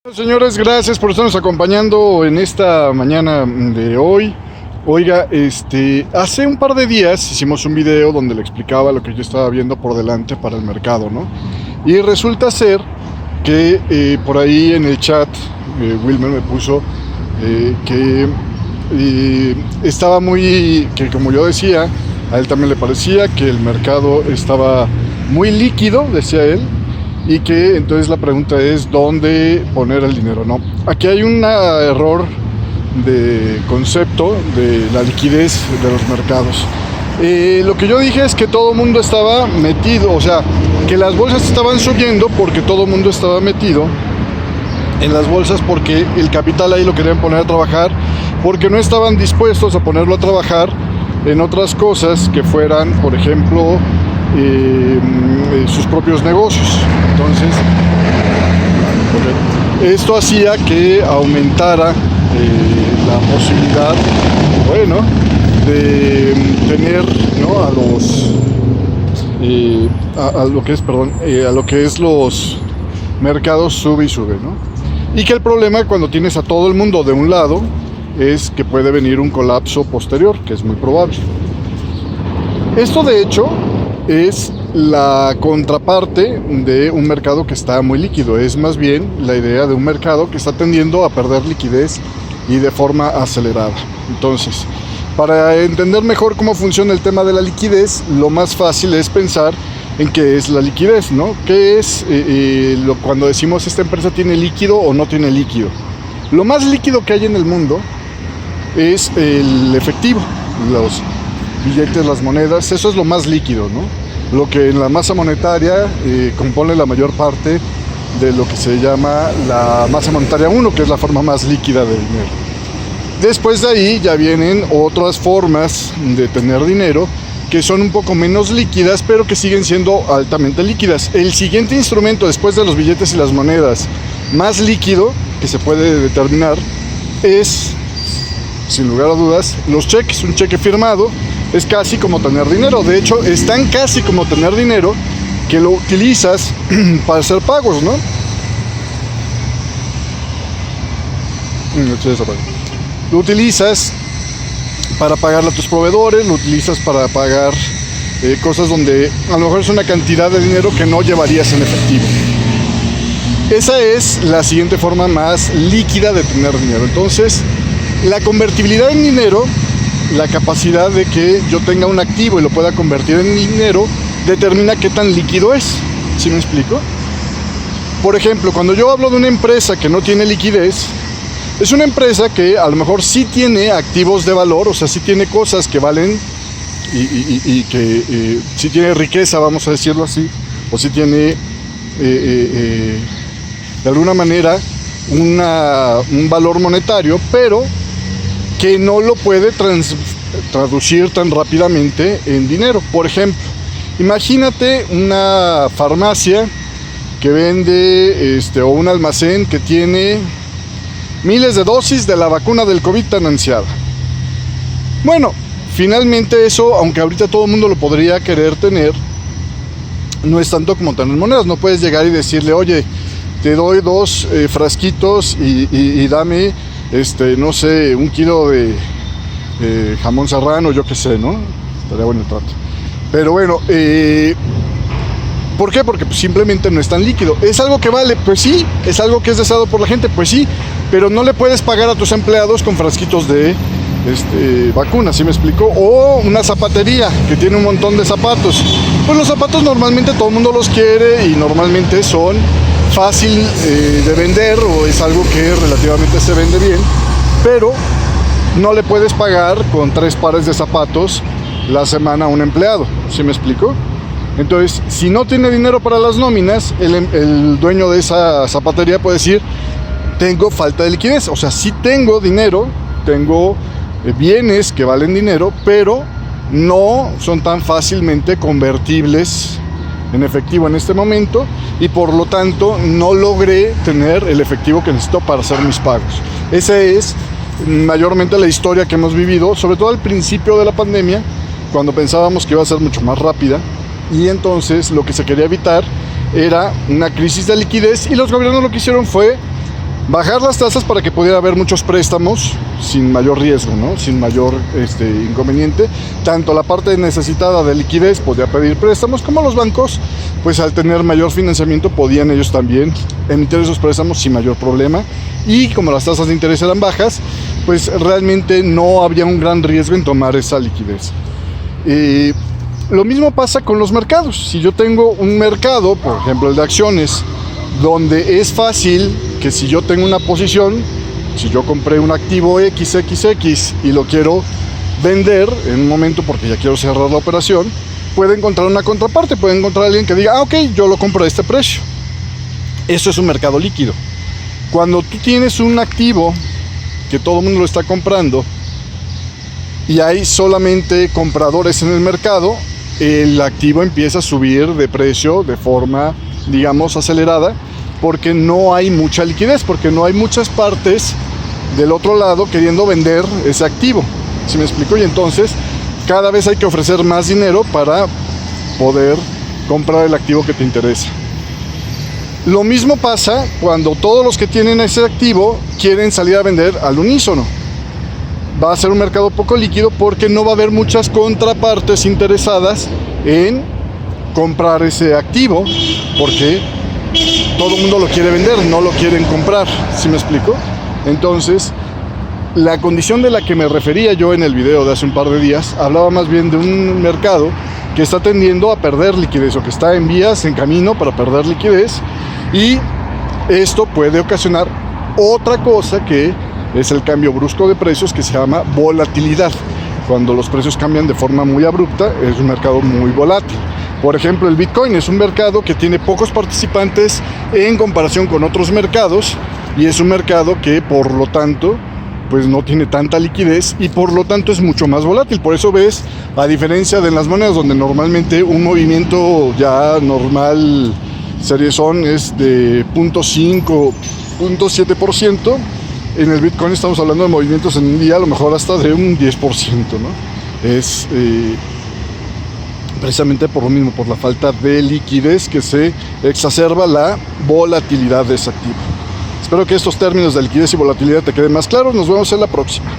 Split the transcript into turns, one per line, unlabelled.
Señores, gracias por estarnos acompañando en esta mañana de hoy. Oiga, hace un par de días hicimos un video donde le explicaba lo que yo estaba viendo por delante para el mercado, ¿no? Y resulta ser que por ahí en el chat Wilmer me puso que estaba que como yo decía, a él también le parecía que el mercado estaba muy líquido, decía él, y que entonces la pregunta es dónde poner el dinero, ¿no? Aquí hay un error de concepto de la liquidez de los mercados. Lo que yo dije es que todo el mundo estaba metido, o sea, que las bolsas estaban subiendo porque todo el mundo estaba metido en las bolsas, porque el capital ahí lo querían poner a trabajar, porque no estaban dispuestos a ponerlo a trabajar en otras cosas que fueran, por ejemplo, sus propios negocios. Entonces, esto hacía que aumentara la posibilidad, bueno, de tener, ¿no?, a lo que es los mercados sube y sube, ¿no? Y que el problema cuando tienes a todo el mundo de un lado es que puede venir un colapso posterior, que es muy probable. Esto de hecho es la contraparte de un mercado que está muy líquido. Es más bien la idea de un mercado que está tendiendo a perder liquidez y de forma acelerada. Entonces, para entender mejor cómo funciona el tema de la liquidez, lo más fácil es pensar en qué es la liquidez, ¿no? ¿Qué es cuando decimos esta empresa tiene líquido o no tiene líquido? Lo más líquido que hay en el mundo es el efectivo, los billetes, las monedas. Eso es lo más líquido, ¿no? Lo que en la masa monetaria compone la mayor parte de lo que se llama la masa monetaria 1, que es la forma más líquida de dinero. Después de ahí ya vienen otras formas de tener dinero que son un poco menos líquidas, pero que siguen siendo altamente líquidas. El siguiente instrumento después de los billetes y las monedas más líquido que se puede determinar es, sin lugar a dudas, los cheques. Un cheque firmado es casi como tener dinero. De hecho, es tan casi como tener dinero que lo utilizas para hacer pagos, ¿no? Lo utilizas para pagarle a tus proveedores, lo utilizas para pagar cosas donde a lo mejor es una cantidad de dinero que no llevarías en efectivo. Esa es la siguiente forma más líquida de tener dinero. Entonces, la convertibilidad en dinero, la capacidad de que yo tenga un activo y lo pueda convertir en dinero, determina qué tan líquido es. ¿Sí me explico? Por ejemplo, cuando yo hablo de una empresa que no tiene liquidez, es una empresa que a lo mejor sí tiene activos de valor, o sea, sí tiene cosas que valen y que sí tiene riqueza, vamos a decirlo así, o sí tiene de alguna manera un valor monetario, pero que no lo puede traducir tan rápidamente en dinero. Por ejemplo, imagínate una farmacia que vende o un almacén que tiene miles de dosis de la vacuna del COVID tan ansiada. Bueno, finalmente eso, aunque ahorita todo el mundo lo podría querer tener, no es tanto como tener monedas. No puedes llegar y decirle, oye, te doy 2 frasquitos y dame, no sé, 1 kilo de jamón serrano, yo qué sé, ¿no? Estaría bueno el trato. Pero bueno, ¿por qué? Porque pues, simplemente no es tan líquido. ¿Es algo que vale? Pues sí. ¿Es algo que es deseado por la gente? Pues sí. Pero no le puedes pagar a tus empleados con frasquitos de vacunas, ¿sí me explico? O una zapatería que tiene un montón de zapatos. Pues los zapatos normalmente todo el mundo los quiere y normalmente son fácil de vender, o es algo que relativamente se vende bien, pero no le puedes pagar con 3 pares de zapatos la semana a un empleado, ¿sí me explico? Entonces, si no tiene dinero para las nóminas, el dueño de esa zapatería puede decir, tengo falta de liquidez. O sea, sí tengo dinero, tengo bienes que valen dinero, pero no son tan fácilmente convertibles en efectivo en este momento, y por lo tanto no logré tener el efectivo que necesito para hacer mis pagos. Esa es mayormente la historia que hemos vivido, sobre todo al principio de la pandemia, cuando pensábamos que iba a ser mucho más rápida, y entonces lo que se quería evitar era una crisis de liquidez, y los gobiernos lo que hicieron fue bajar las tasas para que pudiera haber muchos préstamos sin mayor riesgo, ¿no? Sin mayor inconveniente. Tanto la parte necesitada de liquidez podía pedir préstamos, como los bancos, pues al tener mayor financiamiento podían ellos también emitir esos préstamos sin mayor problema. Y como las tasas de interés eran bajas, pues realmente no había un gran riesgo en tomar esa liquidez. Lo mismo pasa con los mercados. Si yo tengo un mercado, por ejemplo el de acciones, donde es fácil que si yo tengo una posición, si yo compré un activo XXX y lo quiero vender en un momento porque ya quiero cerrar la operación, puede encontrar una contraparte, puede encontrar a alguien que diga, ok, yo lo compro a este precio. Eso es un mercado líquido. Cuando tú tienes un activo que todo el mundo lo está comprando y hay solamente compradores en el mercado, el activo empieza a subir de precio de forma, digamos, acelerada, porque no hay mucha liquidez, porque no hay muchas partes del otro lado queriendo vender ese activo. ¿Sí me explico? Y entonces cada vez hay que ofrecer más dinero para poder comprar el activo que te interesa. Lo mismo pasa cuando todos los que tienen ese activo quieren salir a vender al unísono. Va a ser un mercado poco líquido porque no va a haber muchas contrapartes interesadas en comprar ese activo, porque todo el mundo lo quiere vender, no lo quieren comprar. ¿Sí me explico? Entonces, la condición de la que me refería yo en el video de hace un par de días, hablaba más bien de un mercado que está tendiendo a perder liquidez, o que está en vías, en camino para perder liquidez, y esto puede ocasionar otra cosa, que es el cambio brusco de precios, que se llama volatilidad. Cuando los precios cambian de forma muy abrupta, es un mercado muy volátil. Por ejemplo, el Bitcoin es un mercado que tiene pocos participantes en comparación con otros mercados, y es un mercado que, por lo tanto, pues no tiene tanta liquidez y por lo tanto es mucho más volátil. Por eso ves, a diferencia de las monedas, donde normalmente un movimiento ya normal serie son es de 0.5, 0.7%, en el Bitcoin estamos hablando de movimientos en un día a lo mejor hasta de un 10%, ¿no? Es precisamente por lo mismo, por la falta de liquidez, que se exacerba la volatilidad de ese activo. Espero que estos términos de liquidez y volatilidad te queden más claros. Nos vemos en la próxima.